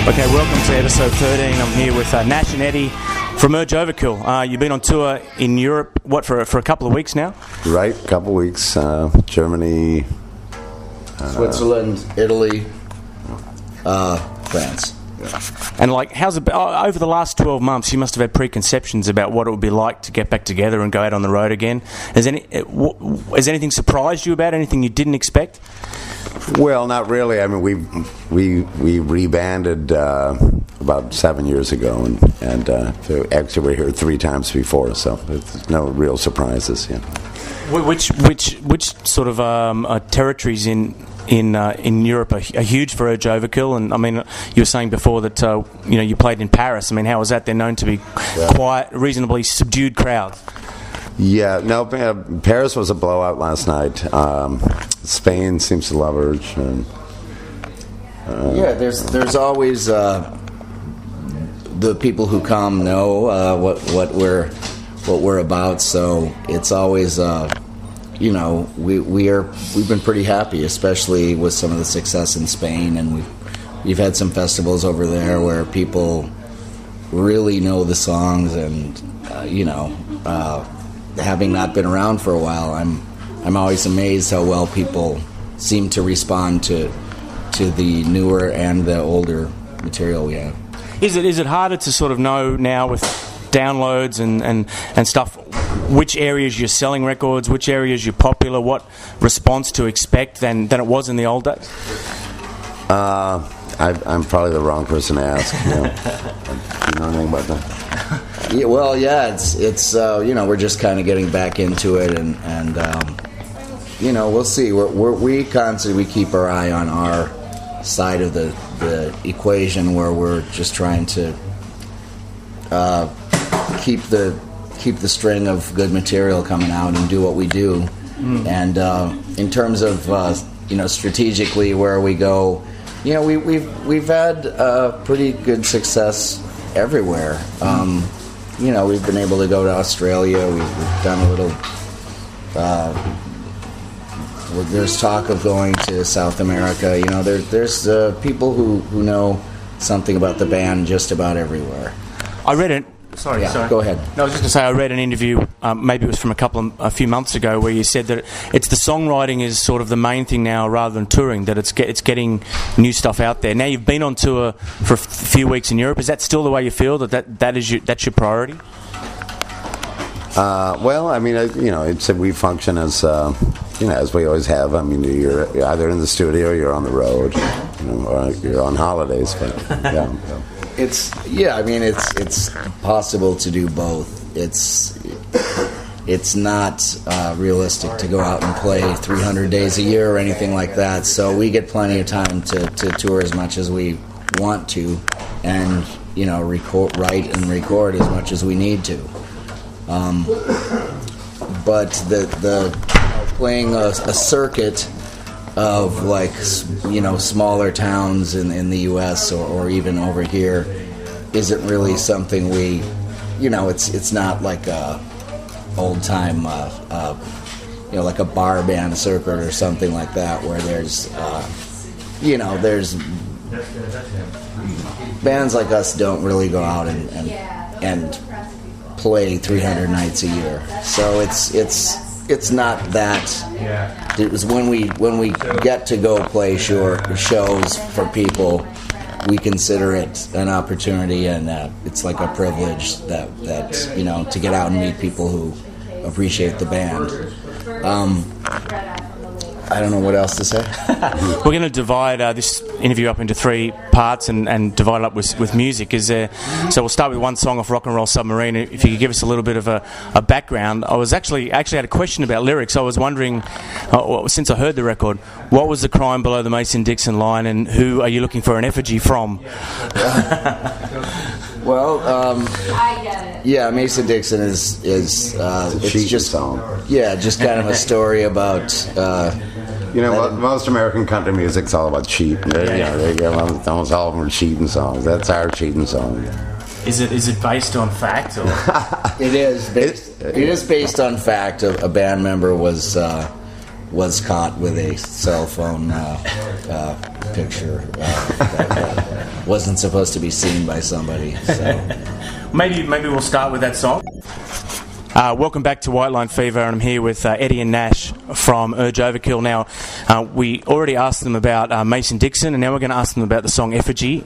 Okay, welcome to episode 13. I'm here with Nash and Eddie from Overkill. You've been on tour in Europe, for a couple of weeks now? Right, a couple of weeks. Germany, Switzerland, Italy, France. Yeah. And how's it over the last 12 months? You must have had preconceptions about what it would be like to get back together and go out on the road again. Has anything surprised you about anything you didn't expect? Well, not really. I mean, we rebanded about 7 years ago, and so actually we're here 3 times before, so there's no real surprises. Yeah. Which sort of territories in Europe are huge for Overkill? And I mean, you were saying before that you played in Paris. I mean, how was that? They're known to be quiet, reasonably subdued crowds. Yeah, no, Paris was a blowout last night. Spain seems to love Urge. There's always the people who come know what we're about. So it's always we've been pretty happy, especially with some of the success in Spain, and we've had some festivals over there where people really know the songs, and having not been around for a while, I'm always amazed how well people seem to respond to the newer and the older material we have. Is it harder to sort of know now with downloads and stuff which areas you're selling records, which areas you're popular, what response to expect than it was in the old days? I'm probably the wrong person to ask. You know anything about that? Yeah, well, yeah, it's we're just kind of getting back into it, and we'll see. We constantly keep our eye on our side of the equation, where we're just trying to keep the string of good material coming out and do what we do. And in terms of strategically where we go, we've had pretty good success everywhere. We've been able to go to Australia. We've done a little. There's talk of going to South America. There's people who know something about the band just about everywhere. I read it. Sorry. Go ahead. No, I was just going to say I read an interview. Maybe it was from a few months ago, where you said that it's the songwriting is sort of the main thing now, rather than touring. That it's getting new stuff out there. Now you've been on tour for a few weeks in Europe. Is that still the way you feel? That's your priority? Well, I mean, we function as as we always have. I mean, you're either in the studio, or you're on the road, or you're on holidays. But yeah. It's possible to do both. It's not realistic to go out and play 300 days a year or anything like that. So we get plenty of time to tour as much as we want to, and write and record as much as we need to. But the playing a circuit of smaller towns in the U.S. or even over here isn't really something we, it's not like a old time like a bar band circuit or something like that, where there's there's bands like us don't really go out and play 300 nights a year. So it's not that. It was when we get to go play shows for people, we consider it an opportunity, and it's like a privilege that to get out and meet people who appreciate the band. I don't know what else to say. We're going to divide this interview up into 3 parts and divide it up with music. So we'll start with one song off Rock and Roll Submarine. If you could give us a little bit of a background. I was actually had a question about lyrics. I was wondering, since I heard the record, what was the crime below the Mason-Dixon line, and who are you looking for an effigy from? Well, yeah, Mason-Dixon is it's just song. Yeah, just kind of a story about. Most American country music's all about cheating. Almost all of them are cheating songs. That's our cheating song. Is it based on fact? Or? It is. It is based on fact. A band member was was caught with a cell phone picture that wasn't supposed to be seen by somebody. So. Maybe we'll start with that song. Welcome back to White Line Fever, and I'm here with Eddie and Nash from Urge Overkill. Now, we already asked them about Mason Dixon, and now we're going to ask them about the song Effigy.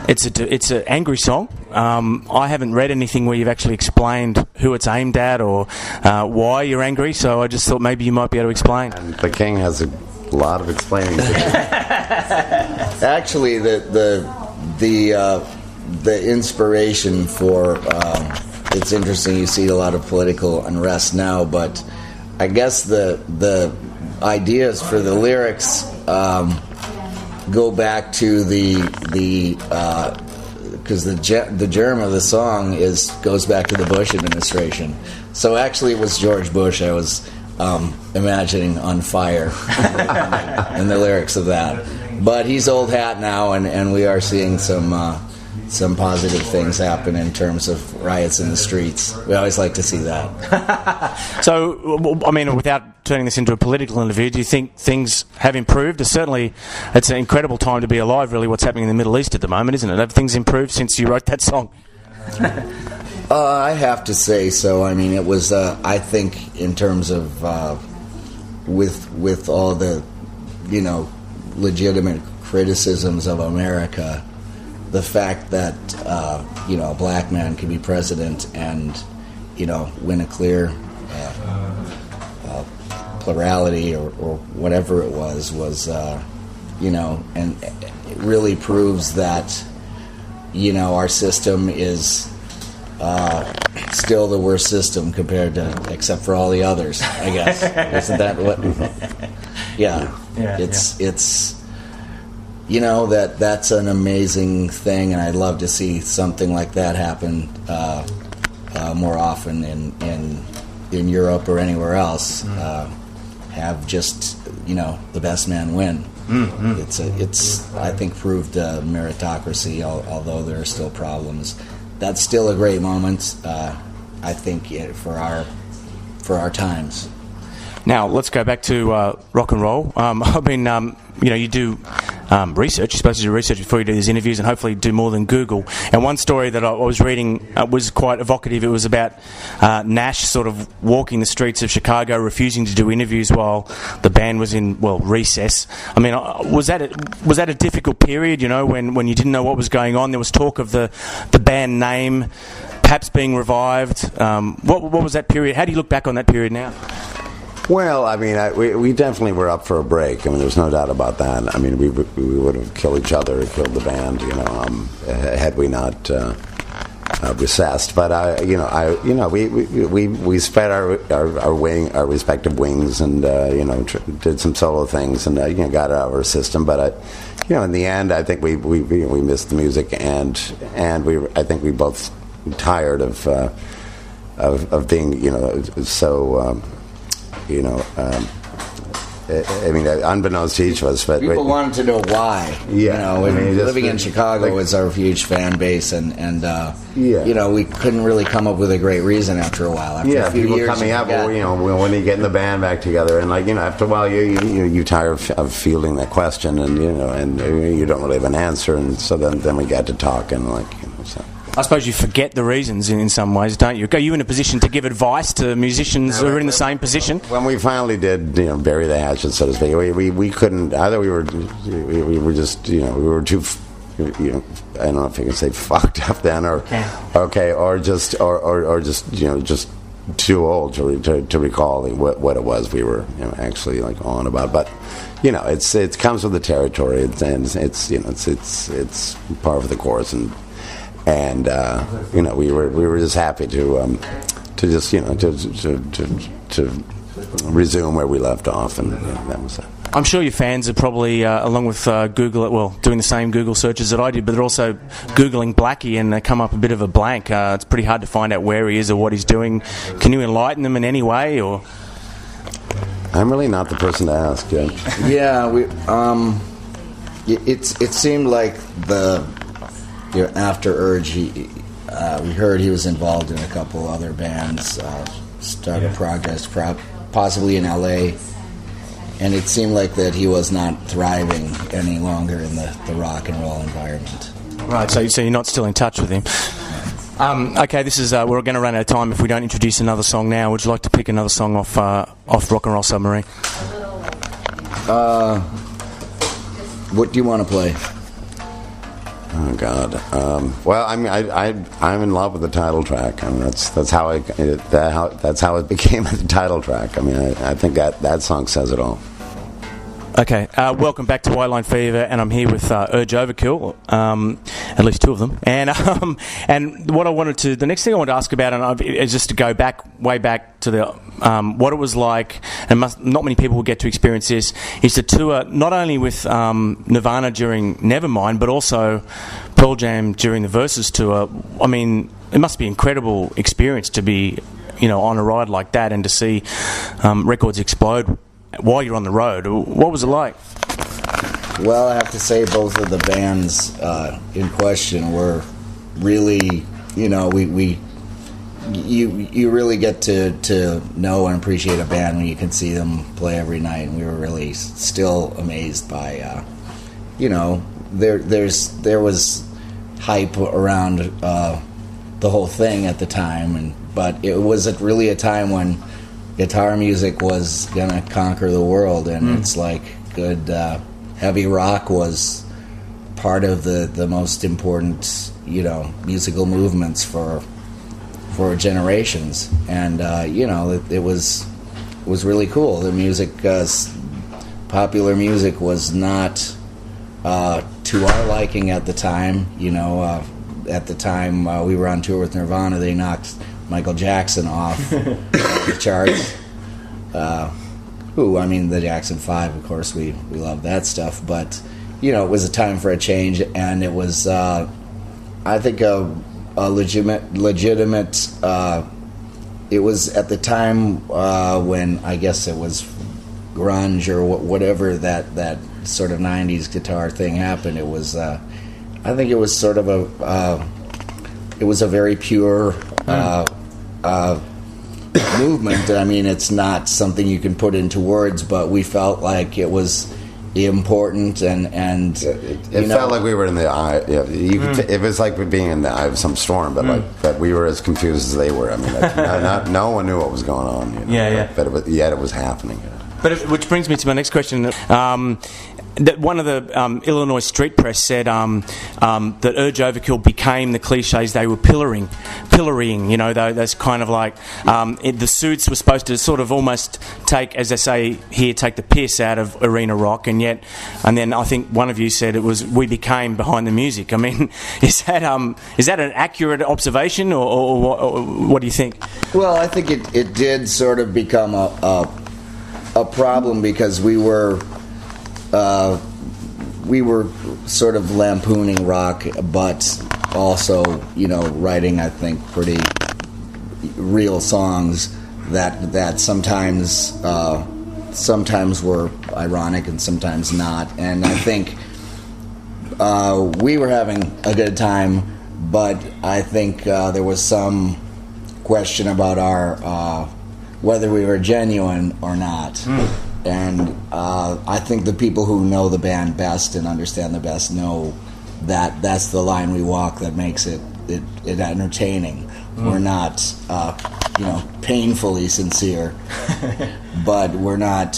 It's an angry song. I haven't read anything where you've actually explained who it's aimed at or why you're angry, so I just thought maybe you might be able to explain. And the King has a lot of explaining to do. Actually, the inspiration for... it's interesting, you see a lot of political unrest now, but I guess the ideas for the lyrics go back to because the germ of the song goes back to the Bush administration. So actually it was George Bush I was imagining on fire in the lyrics of that. But he's old hat now, and we are seeing some positive things happen in terms of riots in the streets. We always like to see that. So, I mean, without turning this into a political interview, do you think things have improved? Certainly, it's an incredible time to be alive, really, what's happening in the Middle East at the moment, isn't it? Have things improved since you wrote that song? I have to say so. I mean, it was, I think, in terms of, with all the, legitimate criticisms of America, the fact that a black man can be president and win a clear plurality or whatever it was and it really proves that our system is still the worst system compared to, except for all the others, I guess. Isn't that what? Yeah. It's that's an amazing thing, and I'd love to see something like that happen more often in Europe or anywhere else. Have just the best man win. Mm-hmm. It's I think proved meritocracy, although there are still problems. That's still a great moment, I think, for our times. Now, let's go back to rock and roll. I've been, you do research. You're supposed to do research before you do these interviews, and hopefully do more than Google. And one story that I was reading was quite evocative. It was about Nash sort of walking the streets of Chicago, refusing to do interviews while the band was in, recess. I mean, was that a difficult period, when you didn't know what was going on? There was talk of the band name perhaps being revived. What was that period? How do you look back on that period now? Well, I mean, we definitely were up for a break. I mean, there's no doubt about that. I mean, we would have killed each other, killed the band, had we not recessed. But we spread our respective wings, and did some solo things, and got out of our system. But in the end, I think we missed the music, and I think we both tired of being so. I mean, unbeknownst to each of us, but people wanted to know why. Yeah, living in Chicago was our huge fan base, and we couldn't really come up with a great reason after a while. After a few people years, coming up, when are you getting the band back together? And after a while, you tire of fielding that question, and you don't really have an answer, and so then we got to talk, and so. I suppose you forget the reasons in some ways, don't you? Are you in a position to give advice to musicians who are in the same position? When we finally did, bury the hatchet, so to speak, we couldn't. Either we were just, we were too, I don't know if I can say fucked up then, or just too old to recall what it was we were actually on about. But it comes with the territory, and it's par for the course, and we were just happy to just to resume where we left off, and that was it. I'm sure your fans are probably, along with Google, doing the same Google searches that I did, but they're also Googling Blackie, and they come up a bit of a blank. It's pretty hard to find out where he is or what he's doing. Can you enlighten them in any way, or? I'm really not the person to ask. Yeah, it seemed like after Urge, we heard he was involved in a couple other bands, started Progress, possibly in LA, and it seemed like that he was not thriving any longer in the rock and roll environment. Right, so you're not still in touch with him. Okay, this is we're going to run out of time if we don't introduce another song now. Would you like to pick another song off Rock and Roll Submarine? What do you want to play? Oh God. Well, I mean, I'm in love with the title track. I mean, that's how it became the title track. I mean, I think that song says it all. Okay, welcome back to White Line Fever, and I'm here with Urge Overkill, at least two of them. And what I wanted to, the next thing I wanted to ask about, is just to go way back to the what it was like, and not many people will get to experience this, is to tour not only with Nirvana during Nevermind, but also Pearl Jam during the Versus tour. I mean, it must be an incredible experience to be, on a ride like that and to see records explode while you're on the road. What was it like? Well, I have to say both of the bands in question were really, you really get to know and appreciate a band when you can see them play every night, and we were really still amazed by, there was hype around the whole thing at the time, but it was really a time when guitar music was gonna conquer the world, and it's like good heavy rock was part of the most important musical movements for generations, and it was really cool. The music, popular music, was not to our liking at the time. At the time we were on tour with Nirvana, they knocked Michael Jackson off the charts. The Jackson 5, of course, we love that stuff. But, it was a time for a change, and it was, I think, a legitimate. It was at the time when I guess it was grunge or whatever that sort of 90s guitar thing happened. It was, I think it was sort of it was a very pure movement. I mean, it's not something you can put into words, but we felt like it was important, and it felt like we were in the eye. It was like being in the eye of some storm, but we were as confused as they were. I mean, no one knew what was going on. But yet it was happening. Which brings me to my next question. That one of the Illinois street press said that Urge Overkill became the cliches they were pillorying. That's kind of like the suits were supposed to sort of almost take, as they say here, take the piss out of arena rock, and then I think one of you said it was we became behind the music. I mean, is that an accurate observation, or what do you think? Well, I think it did sort of become a problem because we were sort of lampooning rock, but also, writing, I think, pretty real songs that sometimes were ironic and sometimes not. And I think we were having a good time, but I think there was some question about our whether we were genuine or not. And I think the people who know the band best and understand the best know that that's the line we walk that makes it entertaining. We're not, painfully sincere, but we're not,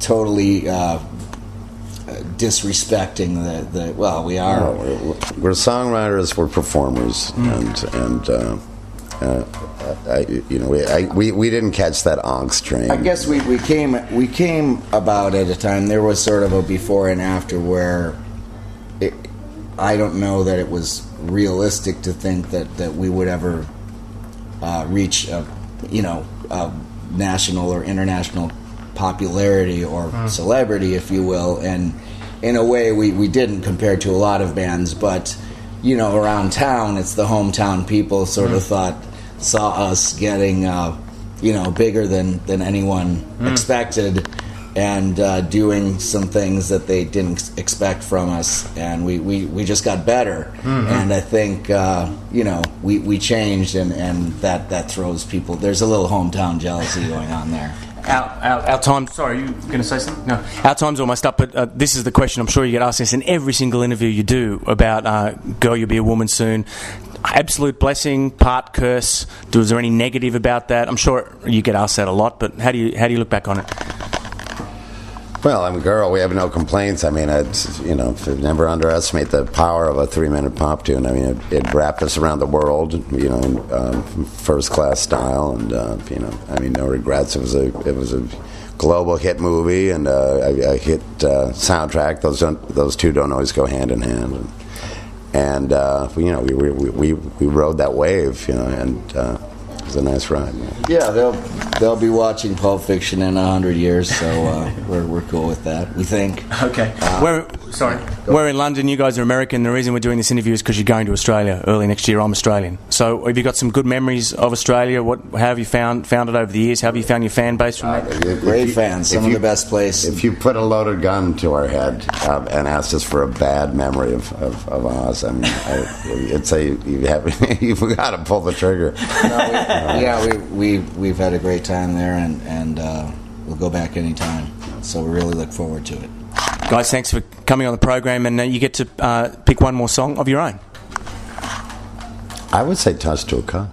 totally disrespecting the. Well, we are. No, we're songwriters. We're performers, we didn't catch that angst train. I guess we came about at a time. There was sort of a before and after where I don't know that it was realistic to think that we would ever reach a national or international popularity or celebrity, if you will. And in a way, we didn't compared to a lot of bands, but around town, it's the hometown people sort of saw us getting bigger than anyone expected, and doing some things that they didn't expect from us, and we just got better. And I think we changed, and that throws people. There's a little hometown jealousy going on there. Our time. Sorry, are you going to say something? No, our time's almost up. But this is the question I'm sure you get asked this in every single interview you do about "Girl, You'll Be a Woman Soon." Absolute blessing, part curse. Was there any negative about that? I'm sure you get asked that a lot. But how do you look back on it? Well, I mean, girl, we have no complaints. I mean, it's, never underestimate the power of a 3-minute pop tune. I mean, it wrapped us around the world, in first-class style, and I mean, no regrets. It was a global hit movie and a hit soundtrack. Those two don't always go hand in hand, and we rode that wave, and. It was a nice ride. Yeah, they'll be watching Pulp Fiction in 100 years, so we're cool with that. We think. Okay. We're in London. You guys are American. The reason we're doing this interview is because you're going to Australia early next year. I'm Australian. So have you got some good memories of Australia? How have you found it over the years? How have you found your fan base from that? Great fans. Some of the best place. If you put a loaded gun to our head and asked us for a bad memory of Oz, I mean, you've got to pull the trigger. We've had a great time there, and we'll go back anytime. So we really look forward to it. Guys, thanks for coming on the program, and you get to pick one more song of your own. I would say "Touch to a Car."